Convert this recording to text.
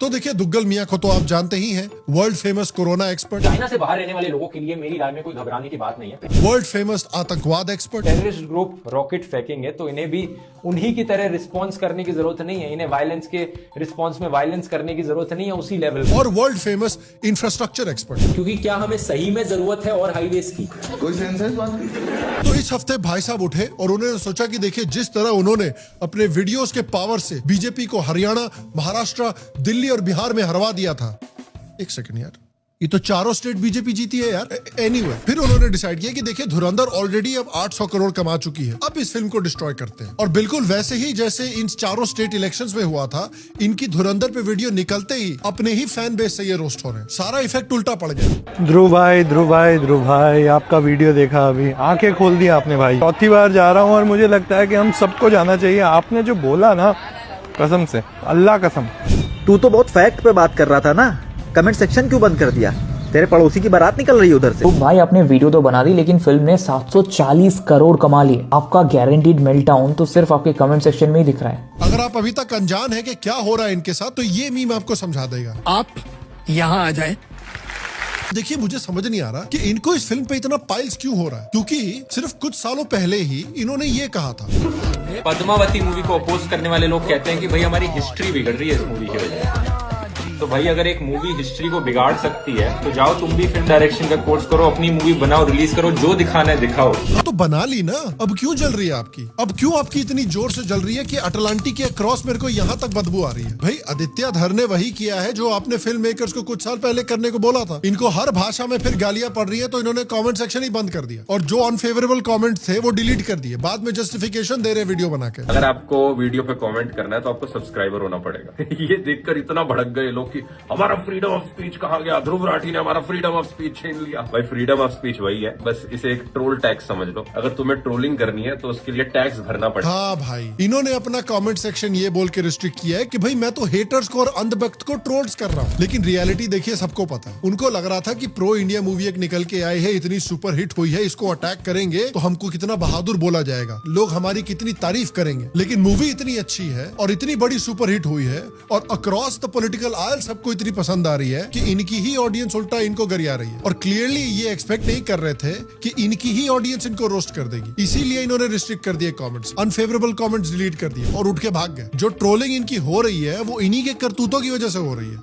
तो देखिए, दुग्गल मियां को तो आप जानते ही हैं, world famous corona expert, China से बाहर रहने वाले लोगों के लिए मेरी राय में कोई घबराने की बात नहीं है। वर्ल्ड फेमस आतंकवाद एक्सपर्ट, टेररिस्ट ग्रुप रॉकेट फेंकेंगे तो इन्हें भी उन्हीं की तरह रिस्पॉन्स करने की जरूरत नहीं है, इन्हें वायलेंस के रिस्पॉन्स में वायलेंस करने की जरूरत नहीं है उसी लेवल और वर्ल्ड फेमस इंफ्रास्ट्रक्चर एक्सपर्ट। क्योंकि क्या हमें सही में जरूरत है और हाईवेज की? कोई सेंस है इस बात की? तो इस हफ्ते भाई साहब उठे और उन्होंने सोचा कि देखिए, जिस तरह उन्होंने अपने वीडियोस के पावर से बीजेपी को हरियाणा, महाराष्ट्र, दिल्ली और बिहार में हरवा दिया था। एक सेकंड यार, ये तो चारों स्टेट बीजेपी जीती है यार। एनीवे, फिर उन्होंने डिसाइड किया कि देखिए, धुरंधर ऑलरेडी अब 800 करोड़ कमा चुकी है, अब इस फिल्म को डिस्ट्रॉय करते हैं। और बिल्कुल वैसे ही जैसे इन चारों स्टेट इलेक्शंस में हुआ था, इनकी धुरंधर पे वीडियो निकलते ही अपने ही फैन बेस से ये रोस्ट हो रहे हैं। सारा इफेक्ट उल्टा पड़ गया। ध्रुव भाई आपका वीडियो देखा, अभी आंखें खोल दी आपने भाई। चौथी बार जा रहा हूँ और मुझे लगता है कि हम सबको जाना चाहिए। आपने जो बोला ना, कसम से, अल्लाह कसम। तू तो बहुत फैक्ट पे बात कर रहा था ना, कमेंट सेक्शन क्यों बंद कर दिया? तेरे पड़ोसी की बारात निकल रही है उधर से। तो भाई आपने वीडियो तो बना दी, लेकिन फिल्म ने 740 करोड़ कमा लिए। आपका गारंटीड मेल्टडाउन तो सिर्फ आपके कमेंट सेक्शन में ही दिख रहा है। अगर आप अभी तक अनजान है कि क्या हो रहा है इनके साथ, तो ये मीम आपको समझा देगा। आप यहाँ आ जाए। देखिए, मुझे समझ नहीं आ रहा कि इनको इस फिल्म पे इतना पाइल्स क्यों हो रहा है, क्योंकि सिर्फ कुछ सालों पहले ही इन्होंने ये कहा था। पद्मावती मूवी को अपोज करने वाले लोग कहते हैं कि भाई हमारी हिस्ट्री बिगड़ रही है इस मूवी की वजह से। तो भाई अगर एक मूवी हिस्ट्री को बिगाड़ सकती है तो जाओ तुम भी फिल्म डायरेक्शन का कोर्स करो, अपनी मूवी बनाओ, रिलीज करो, जो दिखाना है दिखाओ। हाँ, तो बना ली ना, अब क्यों जल रही है आपकी? अब क्यों आपकी इतनी जोर से जल रही है कि अटलांटिक के क्रॉस मेरे को यहाँ तक बदबू आ रही है? भाई, आदित्य धर ने वही किया है जो आपने फिल्म मेकर्स को कुछ साल पहले करने को बोला था। इनको हर भाषा में फिर गालियां पड़ रही है, तो इन्होंने कमेंट सेक्शन ही बंद कर दिया और जो अनफेवरेबल कमेंट थे वो डिलीट कर दिए। बाद में जस्टिफिकेशन दे रहे वीडियो बना के। अगर आपको वीडियो पे कमेंट करना है तो आपको सब्सक्राइबर होना पड़ेगा। ये देखकर इतना भड़क गए लोग कि हमारा फ्रीडम ऑफ स्पीच कहाँ गया, ध्रुव राठी ने हमारा फ्रीडम ऑफ स्पीच छीन लिया। भाई, फ्रीडम ऑफ स्पीच वही है, बस इसे एक ट्रोल टैक्स समझ लो। अगर तुम्हें ट्रोलिंग करनी है तो उसके लिए टैक्स भरना पड़ेगा। हाँ भाई, इन्होंने अपना कमेंट सेक्शन ये बोल के रिस्ट्रिक्ट किया है कि भाई मैं तो हेटर्स को और अंधभक्त को ट्रोल्स कर रहा हूँ। लेकिन रियलिटी देखिए, सबको पता है। उनको लग रहा था कि प्रो इंडिया मूवी एक निकल के आई है, इतनी सुपर हिट हुई है, इसको अटैक करेंगे तो हमको कितना बहादुर बोला जाएगा, लोग हमारी कितनी तारीफ करेंगे। लेकिन मूवी इतनी अच्छी है और इतनी बड़ी सुपर हिट हुई है और अक्रॉस द पॉलिटिकल आयल सबको इतनी पसंद आ रही है कि इनकी ही ऑडियंस उल्टा इनको गरिया रही है। और क्लियरली ये एक्सपेक्ट नहीं कर रहे थे कि इनकी ही ऑडियंस इनको रोस्ट कर देगी। इसीलिए इन्होंने रिस्ट्रिक्ट कर दिए कमेंट्स, अनफेवरेबल कमेंट्स डिलीट कर दिए और उठ के भाग गए। जो ट्रोलिंग इनकी हो रही है वो इन्हीं के करतूतों की वजह से हो रही है।